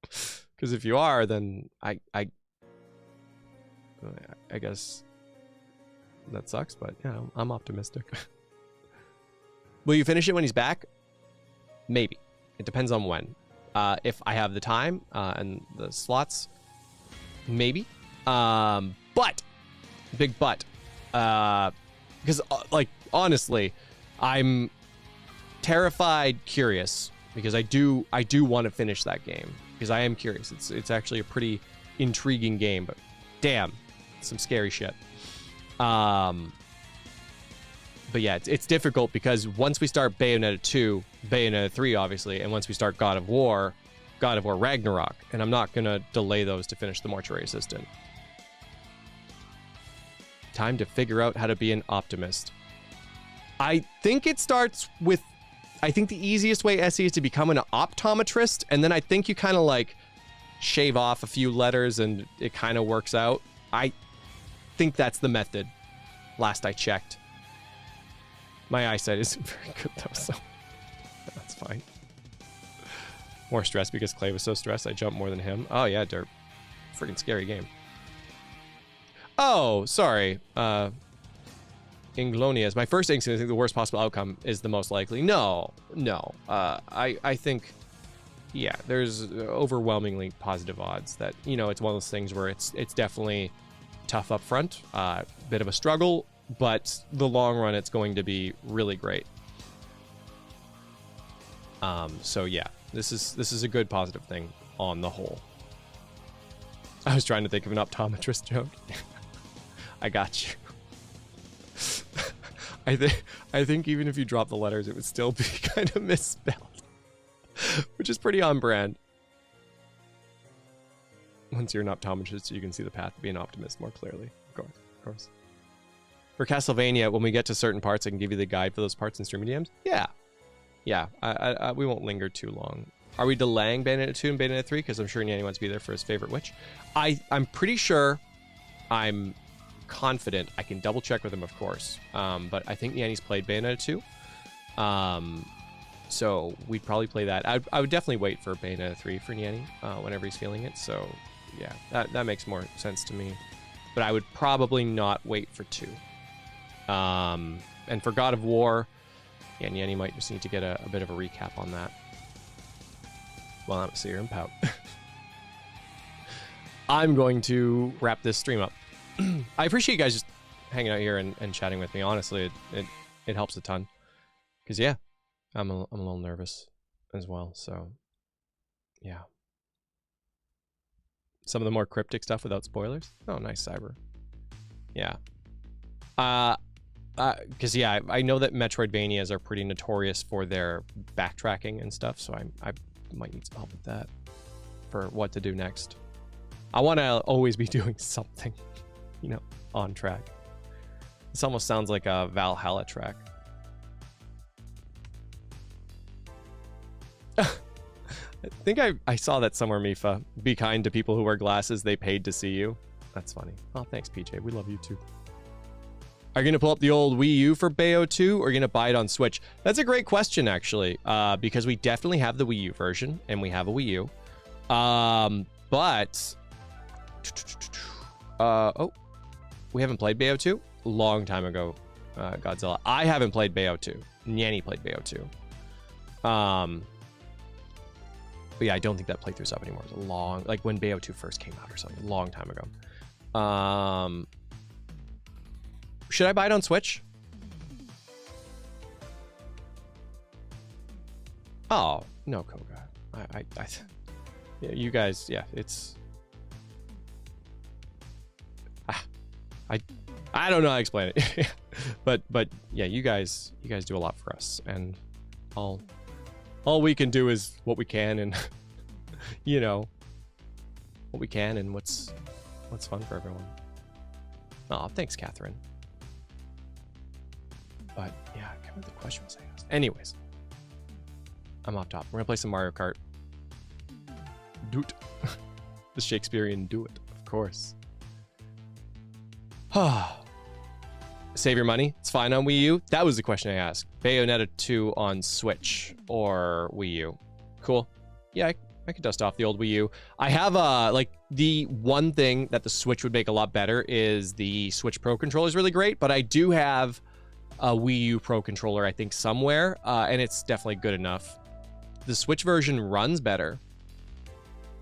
Because if you are, then I guess that sucks, but yeah, I'm optimistic. Will you finish it when he's back? Maybe. It depends on when. If I have the time and the slots, maybe. But, big but, because like honestly, I'm terrified, curious, because I do want to finish that game because I am curious. It's actually a pretty intriguing game, but damn, some scary shit. But yeah, it's difficult because once we start Bayonetta 2, Bayonetta 3, obviously, and once we start God of War Ragnarok, and I'm not gonna delay those to finish the Mortuary Assistant. Time to figure out how to be an optimist. I think it starts with, I think the easiest way, Essie, is to become an optometrist, and then I think you kind of like shave off a few letters and it kind of works out. I think that's the method, last I checked. My eyesight isn't very good though, so that's fine. More stress because Clay was so stressed. I jumped more than him. Oh yeah, derp. Freaking scary game. Oh, sorry. Inglonias. My first instinct, I think the worst possible outcome is the most likely. No. I think, yeah, there's overwhelmingly positive odds that, you know, it's one of those things where it's definitely tough up front, bit of a struggle, but the long run, it's going to be really great. So yeah, this is a good positive thing on the whole. I was trying to think of an optometrist joke. I got you. I think even if you drop the letters, it would still be kind of misspelled, which is pretty on brand. Once you're an optometrist, you can see the path to be an optimist more clearly. Of course. For Castlevania, when we get to certain parts, I can give you the guide for those parts in streaming DMs. Yeah. We won't linger too long. Are we delaying Bayonetta 2 and Bayonetta 3? Because I'm sure Nanny wants to be there for his favorite witch. I'm pretty sure. I'm confident. I can double check with him, of course. But I think Nanny's played Bayonetta 2. So we'd probably play that. I would definitely wait for Bayonetta 3 for Nanny whenever he's feeling it. So yeah, that makes more sense to me. But I would probably not wait for 2. And for God of War, yeah, Nanny might just need to get a bit of a recap on that. Well, I'm see her and pout. I'm going to wrap this stream up. I appreciate you guys just hanging out here and chatting with me. Honestly, it helps a ton. Because, yeah, I'm a little nervous as well. So, yeah. Some of the more cryptic stuff without spoilers. Oh, nice, Cyber. Yeah. Because, yeah, I know that Metroidvanias are pretty notorious for their backtracking and stuff. So I might need some help with that for what to do next. I want to always be doing something, you know, on track. This almost sounds like a Valhalla track. I think I saw that somewhere, Mifa. Be kind to people who wear glasses. They paid to see you. That's funny. Oh, thanks, PJ. We love you too. Are you going to pull up the old Wii U for Bayo 2 or are you going to buy it on Switch? That's a great question, actually, because we definitely have the Wii U version and we have a Wii U. But... oh, we haven't played Bayo 2? Long time ago, Godzilla. I haven't played Bayo 2. Nanny played Bayo 2. But yeah, I don't think that playthrough's up anymore. It's a long... Like when Bayo 2 first came out or something. A long time ago. Should I buy it on Switch? Oh, no, Koga. Yeah, you guys, yeah, it's... I don't know how to explain it. but yeah, you guys do a lot for us, and all we can do is what we can, and you know, what we can and what's fun for everyone. Oh, thanks, Catherine. But yeah, I can't remember the question was I asked. Anyways, I'm off top. We're gonna play some Mario Kart. Do it. The Shakespearean do it, of course. Save your money. It's fine on Wii U. That was the question I asked. Bayonetta 2 on Switch or Wii U. Cool. Yeah, I could dust off the old Wii U. I have like the one thing that the Switch would make a lot better is the Switch Pro controller is really great, but I do have a Wii U Pro controller, I think, somewhere, and it's definitely good enough. The Switch version runs better.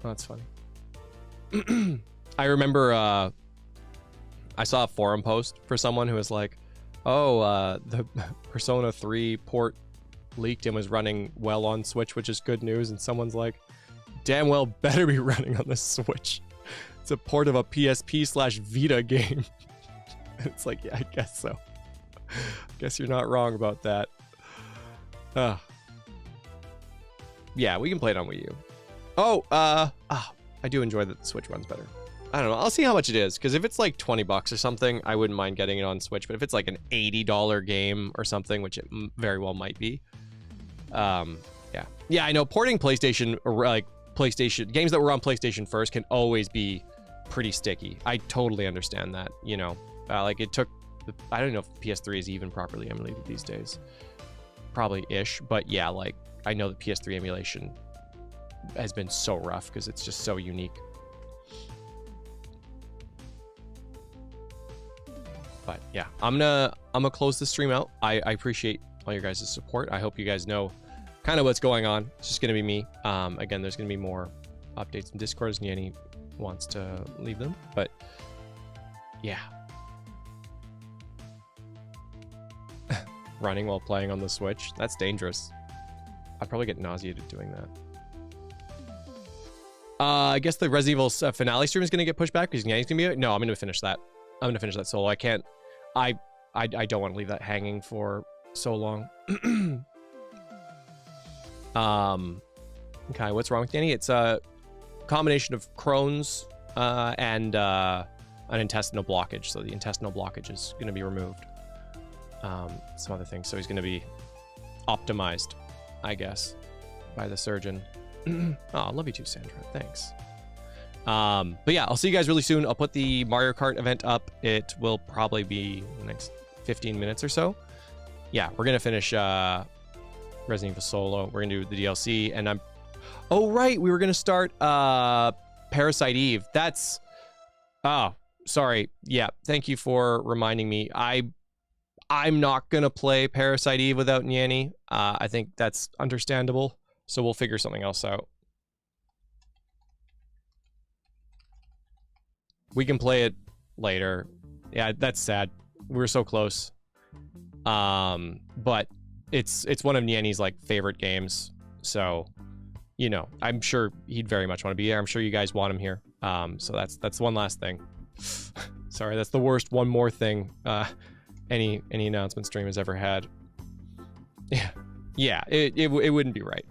Oh, that's funny. I remember I saw a forum post for someone who was like, oh, the Persona 3 port leaked and was running well on Switch, which is good news. And someone's like, damn well better be running on the Switch. It's a port of a PSP/Vita game. It's like, yeah, I guess so. Guess you're not wrong about that. Yeah, we can play it on Wii U. Oh, I do enjoy that the Switch runs better. I don't know. I'll see how much it is, because if it's like $20 or something, I wouldn't mind getting it on Switch. But if it's like an $80 game or something, which it very well might be, yeah, I know porting PlayStation, or like PlayStation games that were on PlayStation first can always be pretty sticky. I totally understand that. You know, like it took. I don't know if PS3 is even properly emulated these days. Probably ish, but yeah, like I know the PS3 emulation has been so rough because it's just so unique. But yeah, I'm gonna close the stream out. I appreciate all your guys' support. I hope you guys know kind of what's going on. It's just gonna be me. Again, there's gonna be more updates in Discord as Nanny wants to leave them. But yeah. Running while playing on the Switch. That's dangerous. I'd probably get nauseated doing that. I guess the Resident Evil finale stream is going to get pushed back because Nanny's going to be... No, I'm going to finish that. I'm going to finish that solo. I can't... I don't want to leave that hanging for so long. Okay, what's wrong with Nanny? It's a combination of Crohn's and an intestinal blockage. So the intestinal blockage is going to be removed. Some other things. So he's going to be optimized, I guess, by the surgeon. Oh, I love you too, Sandra. Thanks. But yeah, I'll see you guys really soon. I'll put the Mario Kart event up. It will probably be the next 15 minutes or so. Yeah, we're going to finish Resident Evil Solo. We're going to do the DLC. And oh, right. We were going to start Parasite Eve. That's... Oh, sorry. Yeah, thank you for reminding me. I'm not going to play Parasite Eve without Nanny. I think that's understandable. So we'll figure something else out. We can play it later. Yeah, that's sad. We were so close. But it's one of Nanny's like favorite games. So, you know, I'm sure he'd very much want to be here. I'm sure you guys want him here. So that's one last thing. Sorry, that's the worst one more thing any announcement stream has ever had. Yeah, it wouldn't be right.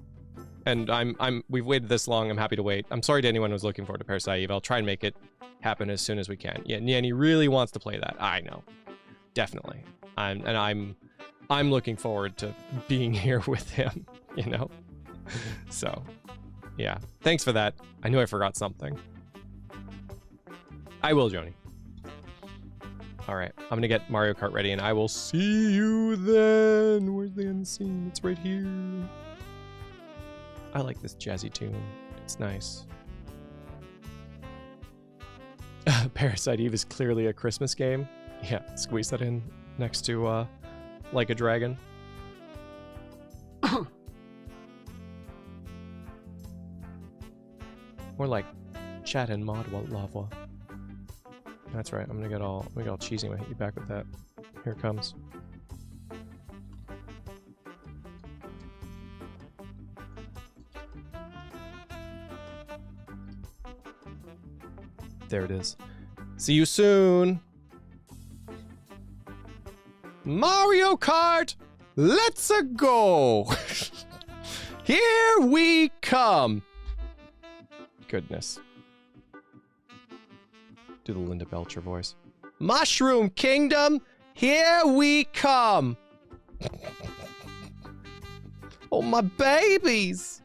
And we've waited this long. I'm happy to wait. I'm sorry to anyone who's looking forward to Parasite Eve. I'll try and make it happen as soon as we can. Yeah, Nanny really wants to play that. I know, definitely. I'm looking forward to being here with him. You know, so yeah. Thanks for that. I knew I forgot something. I will, Joni. All right, I'm gonna get Mario Kart ready, and I will see you then. Where's the end scene? It's right here. I like this jazzy tune. It's nice. Parasite Eve is clearly a Christmas game. Yeah, squeeze that in next to Like a Dragon. More like Chat and Mod Lava. That's right. I'm gonna get all cheesy when I hit you back with that. Here it comes. There it is. See you soon. Mario Kart, let's go. Here we come. Goodness. Do the Linda Belcher voice. Mushroom Kingdom, here we come. Oh, my babies.